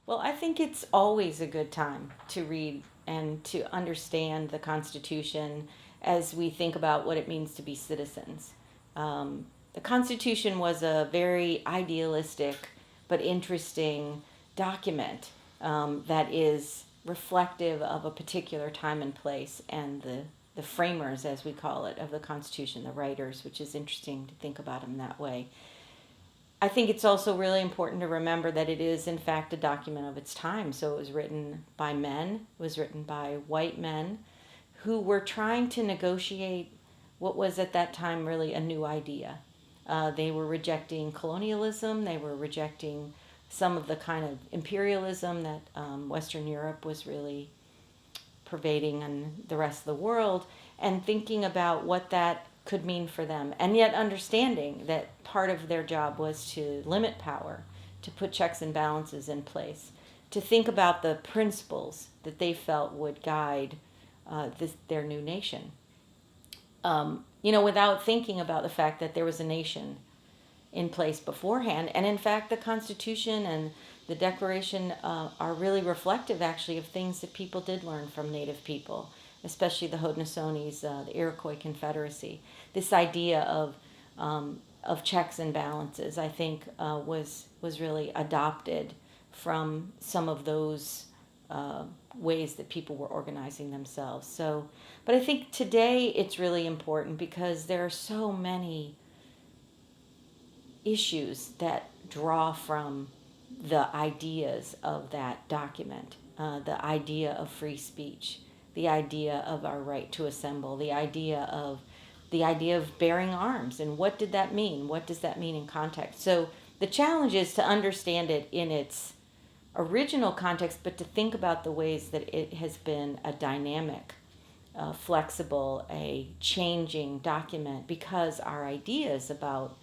Well, I think it's always a good time to read and to understand the Constitution as we think about what it means to be citizens. The Constitution was a very idealistic but interesting document that is reflective of a particular time and place, and the framers, as we call it, of the Constitution, the writers, which is interesting to think about them that way. I think it's also really important to remember that it is, in fact, a document of its time. So it was written by men, it was written by white men who were trying to negotiate what was at that time really a new idea. They were rejecting colonialism, they were rejecting some of the kind of imperialism that Western Europe was really pervading in the rest of the world, and thinking about what that could mean for them, and yet understanding that part of their job was to limit power, to put checks and balances in place, to think about the principles that they felt would guide their new nation. Without thinking about the fact that there was a nation in place beforehand. And in fact, the Constitution and the Declaration are really reflective, actually, of things that people did learn from Native people, especially the Hodenosaunee, the Iroquois Confederacy. This idea of checks and balances, I think, was really adopted from some of those ways that people were organizing themselves. So, but I think today it's really important because there are so many issues that draw from the ideas of that document, the idea of free speech, the idea of our right to assemble, the idea of bearing arms, and what did that mean? What does that mean in context? So the challenge is to understand it in its original context, but to think about the ways that it has been a dynamic, flexible, a changing document, because our ideas about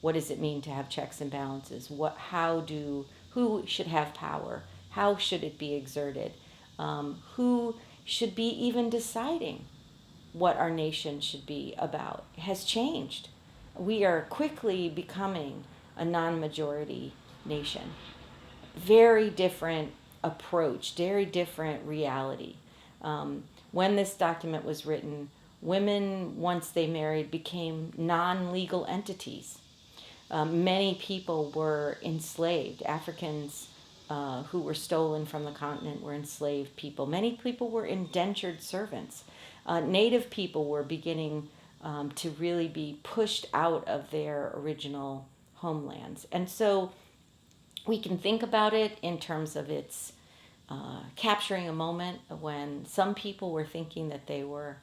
what does it mean to have checks and balances, who should have power, how should it be exerted, who should be even deciding what our nation should be about, has changed. We are quickly becoming a non-majority nation. Very different approach, very different reality. When this document was written, women, once they married, became non-legal entities. Many people were enslaved. Africans who were stolen from the continent were enslaved people. Many people were indentured servants. Native people were beginning to really be pushed out of their original homelands. And so we can think about it in terms of its capturing a moment when some people were thinking that they were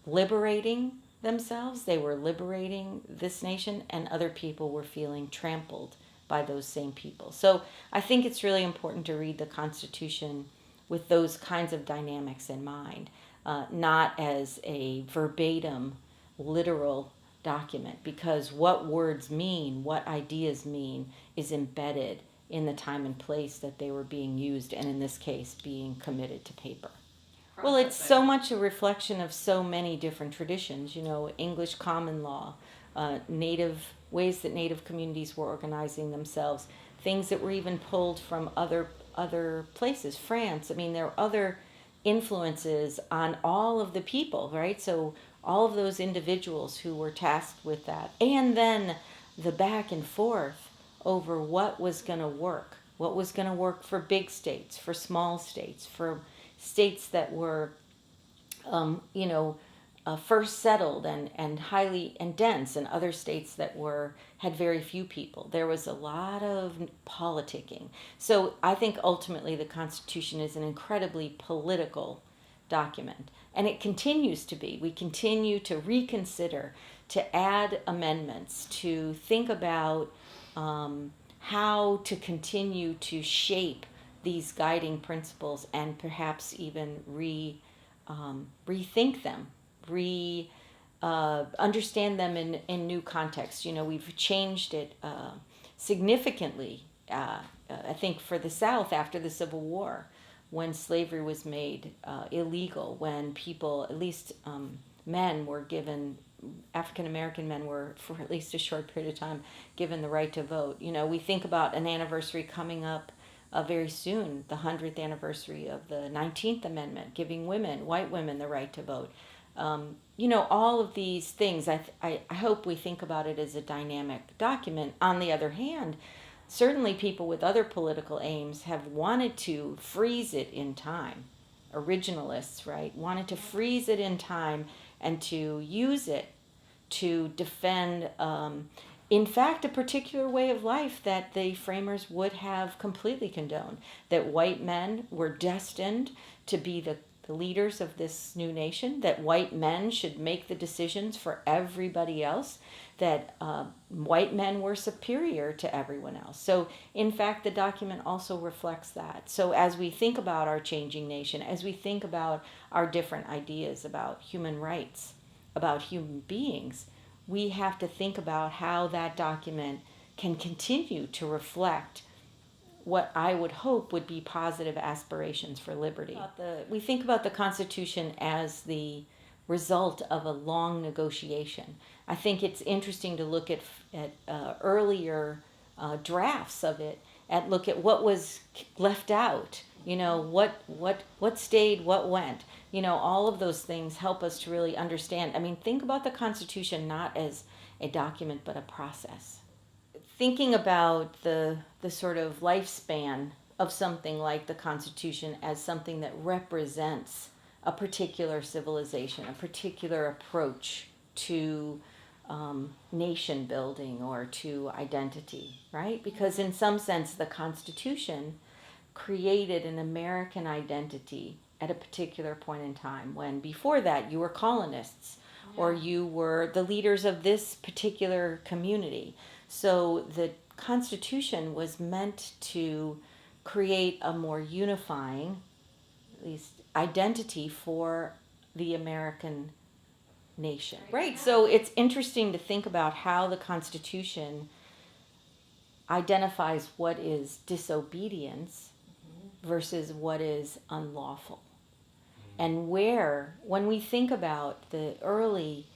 liberating themselves, they were liberating this nation, and other people were feeling trampled by those same people. So I think it's really important to read the Constitution with those kinds of dynamics in mind, not as a verbatim, literal document, because what words mean, what ideas mean, is embedded in the time and place that they were being used, and in this case, being committed to paper. Well, it's so much a reflection of so many different traditions, English common law, native ways that native communities were organizing themselves, things that were even pulled from other places, France. I mean, there are other influences on all of the people, right? So all of those individuals who were tasked with that. And then the back and forth over what was going to work for big states, for small states, for states that were, first settled and highly and dense, and other states that had very few people. There was a lot of politicking. So I think ultimately the Constitution is an incredibly political document, and it continues to be. We continue to reconsider, to add amendments, to think about how to continue to shape these guiding principles, and perhaps even rethink them, understand them in new contexts. We've changed it significantly. I think for the South after the Civil War, when slavery was made illegal, when people, at least men, were given. African American men were, for at least a short period of time, given the right to vote. We think about an anniversary coming up very soon the 100th anniversary of the 19th Amendment, giving women, white women, the right to vote. All of these things, I hope we think about it as a dynamic document. On the other hand, certainly people with other political aims have wanted to freeze it in time. Originalists, right, wanted to freeze it in time and to use it to defend, in fact, a particular way of life that the framers would have completely condoned. That white men were destined to be the leaders of this new nation, that white men should make the decisions for everybody else, that white men were superior to everyone else. So, in fact, the document also reflects that. So, as we think about our changing nation, as we think about our different ideas about human rights, about human beings, we have to think about how that document can continue to reflect what I would hope would be positive aspirations for liberty. We think about the Constitution as the result of a long negotiation. I think it's interesting to look at earlier drafts of it, and look at what was left out. What stayed, what went. All of those things help us to really understand. I mean, think about the Constitution not as a document, but a process. Thinking about the sort of lifespan of something like the Constitution as something that represents a particular civilization, a particular approach to nation building or to identity, right? Because in some sense, the Constitution created an American identity at a particular point in time, when before that you were colonists, or you were the leaders of this particular community. So the Constitution was meant to create a more unifying, at least, identity for the American nation. Right. So it's interesting to think about how the Constitution identifies what is disobedience versus what is unlawful. And when we think about the early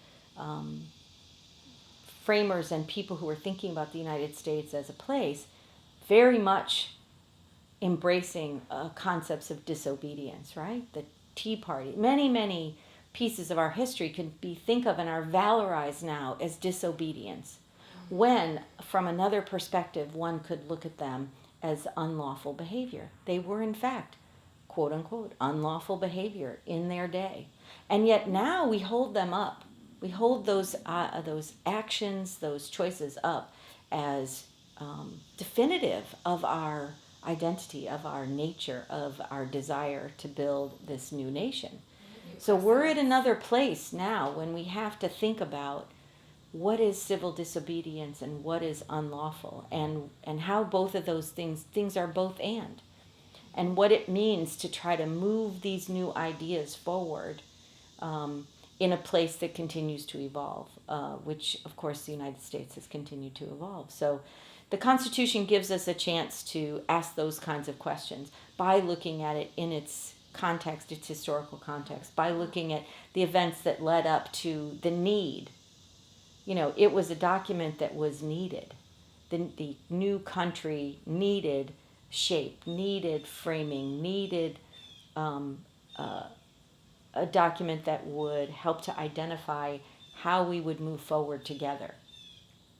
framers and people who were thinking about the United States as a place, very much embracing concepts of disobedience, right? The Tea Party. Many, many pieces of our history can be think of and are valorized now as disobedience, when from another perspective one could look at them as unlawful behavior. They were in fact, quote unquote, unlawful behavior in their day. And yet now we hold them up. We hold those actions, those choices up as definitive of our identity, of our nature, of our desire to build this new nation. So we're at another place now when we have to think about what is civil disobedience and what is unlawful, and how both of those things are both and what it means to try to move these new ideas forward in a place that continues to evolve, which of course the United States has continued to evolve. So the Constitution gives us a chance to ask those kinds of questions by looking at it in its context, its historical context, by looking at the events that led up to the need. It was a document that was needed. The new country needed shape, needed framing, needed a document that would help to identify how we would move forward together.